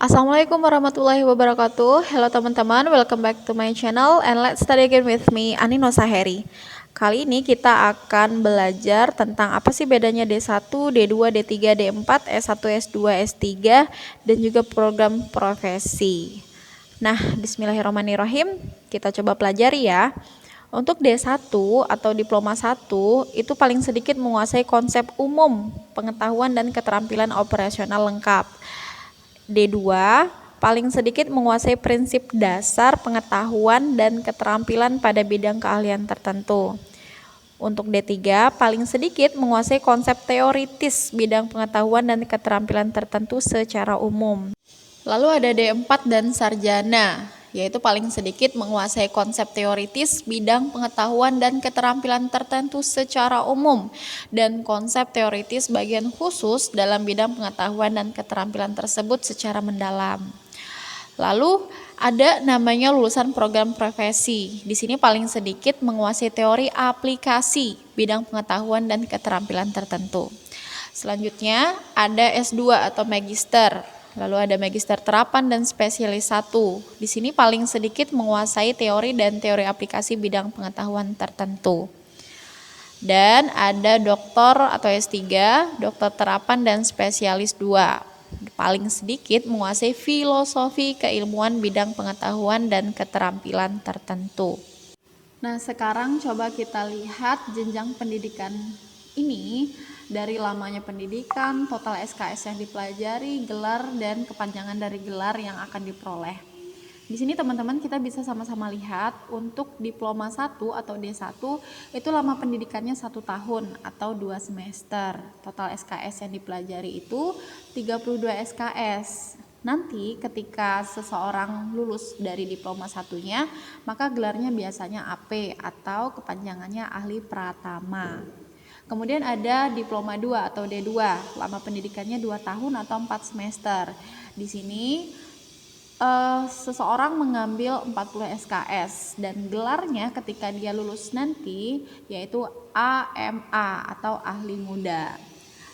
Assalamualaikum warahmatullahi wabarakatuh. Hello teman-teman, welcome back to my channel and let's study again with me, Anino Saheri. Kali ini kita akan belajar tentang apa sih bedanya D1, D2, D3, D4, S1, S2, S3 dan juga program profesi. Nah, bismillahirrahmanirrahim, kita coba pelajari ya. Untuk D1 atau diploma 1 itu paling sedikit menguasai konsep umum, pengetahuan dan keterampilan operasional lengkap. D2 paling sedikit menguasai prinsip dasar pengetahuan dan keterampilan pada bidang keahlian tertentu. Untuk D3 paling sedikit menguasai konsep teoritis bidang pengetahuan dan keterampilan tertentu secara umum. Lalu ada D4 dan sarjana, yaitu paling sedikit menguasai konsep teoritis bidang pengetahuan dan keterampilan tertentu secara umum dan konsep teoritis bagian khusus dalam bidang pengetahuan dan keterampilan tersebut secara mendalam. Lalu ada namanya lulusan program profesi. Di sini paling sedikit menguasai teori aplikasi bidang pengetahuan dan keterampilan tertentu. Selanjutnya ada S2 atau magister. Lalu ada magister terapan dan spesialis 1. Di sini paling sedikit menguasai teori dan teori aplikasi bidang pengetahuan tertentu. Dan ada doktor atau S3, dokter terapan dan spesialis 2. Paling sedikit menguasai filosofi keilmuan bidang pengetahuan dan keterampilan tertentu. Nah, sekarang coba kita lihat jenjang pendidikan ini. Dari lamanya pendidikan, total SKS yang dipelajari, gelar, dan kepanjangan dari gelar yang akan diperoleh. Di sini teman-teman kita bisa sama-sama lihat untuk diploma 1 atau D1 itu lama pendidikannya 1 tahun atau 2 semester. Total SKS yang dipelajari itu 32 SKS. Nanti ketika seseorang lulus dari diploma 1-nya, maka gelarnya biasanya AP atau kepanjangannya ahli pratama. Kemudian ada diploma 2 atau D2, lama pendidikannya 2 tahun atau 4 semester. Di sini seseorang mengambil 40 SKS dan gelarnya ketika dia lulus nanti yaitu AMA atau ahli muda.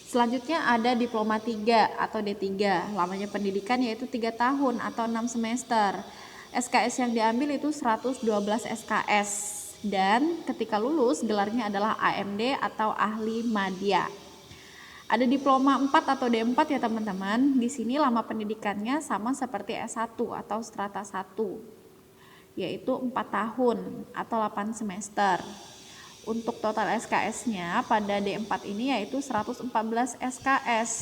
Selanjutnya ada diploma 3 atau D3, lamanya pendidikan yaitu 3 tahun atau 6 semester. SKS yang diambil itu 112 SKS. Dan ketika lulus gelarnya adalah AMD atau ahli madya. Ada diploma 4 atau D4 ya teman-teman. Di sini lama pendidikannya sama seperti S1 atau strata 1, yaitu 4 tahun atau 8 semester. Untuk total SKS-nya pada D4 ini yaitu 114 SKS.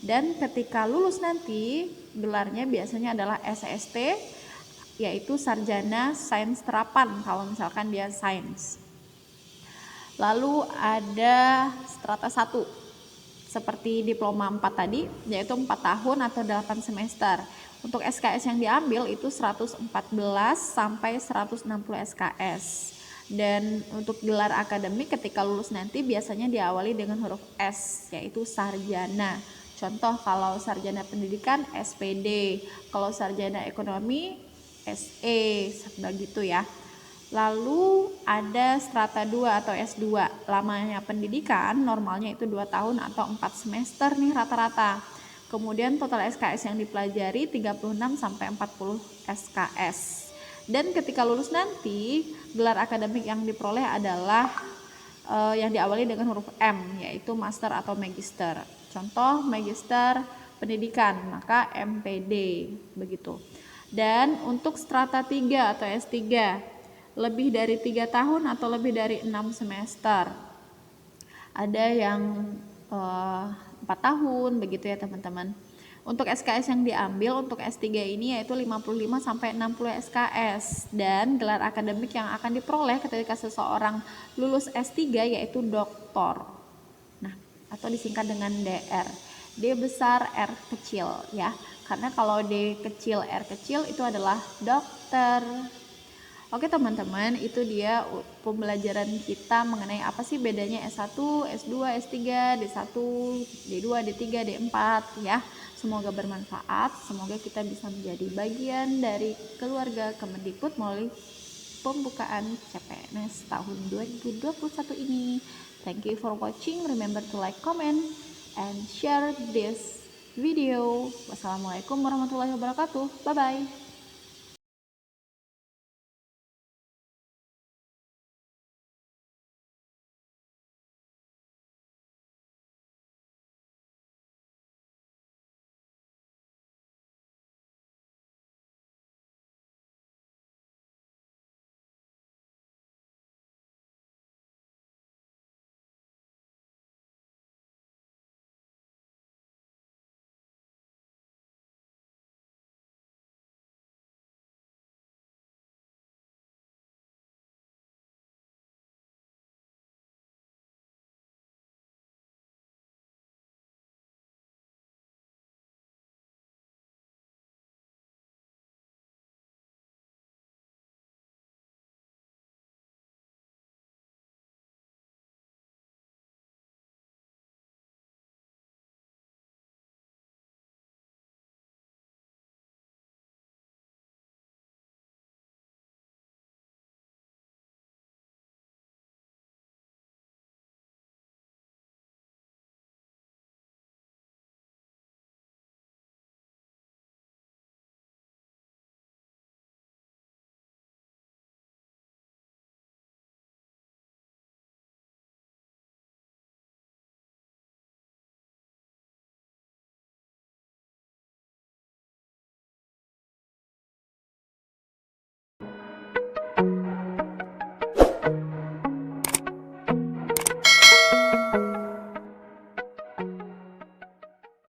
Dan ketika lulus nanti gelarnya biasanya adalah SST, yaitu sarjana sains terapan kalau misalkan dia sains. Lalu ada strata 1 seperti diploma 4 tadi yaitu 4 tahun atau 8 semester. Untuk SKS yang diambil itu 114 sampai 160 SKS. Dan untuk gelar akademik ketika lulus nanti biasanya diawali dengan huruf S yaitu sarjana. Contoh kalau sarjana pendidikan SPD, kalau sarjana ekonomi SE, begitu ya. Lalu ada strata 2 atau S2, lamanya pendidikan normalnya itu 2 tahun atau 4 semester nih rata-rata. Kemudian total SKS yang dipelajari 36 sampai 40 SKS. Dan ketika lulus nanti gelar akademik yang diperoleh adalah yang diawali dengan huruf M yaitu master atau magister. Contoh magister pendidikan maka MPD begitu. Dan untuk strata 3 atau S3 lebih dari 3 tahun atau lebih dari 6 semester. Ada yang 4 tahun begitu ya teman-teman. Untuk SKS yang diambil untuk S3 ini yaitu 55 sampai 60 SKS dan gelar akademik yang akan diperoleh ketika seseorang lulus S3 yaitu doktor. Nah, atau disingkat dengan DR. D besar R kecil ya. Karena kalau D kecil R kecil itu adalah dokter. Oke teman-teman, itu dia pembelajaran kita mengenai apa sih bedanya S1, S2, S3, D1, D2, D3, D4 ya. Semoga bermanfaat, semoga kita bisa menjadi bagian dari keluarga Kemendikbud melalui pembukaan CPNS tahun 2021 ini. Thank you for watching, remember to like, comment, and share this video. Wassalamualaikum warahmatullahi wabarakatuh. Bye bye.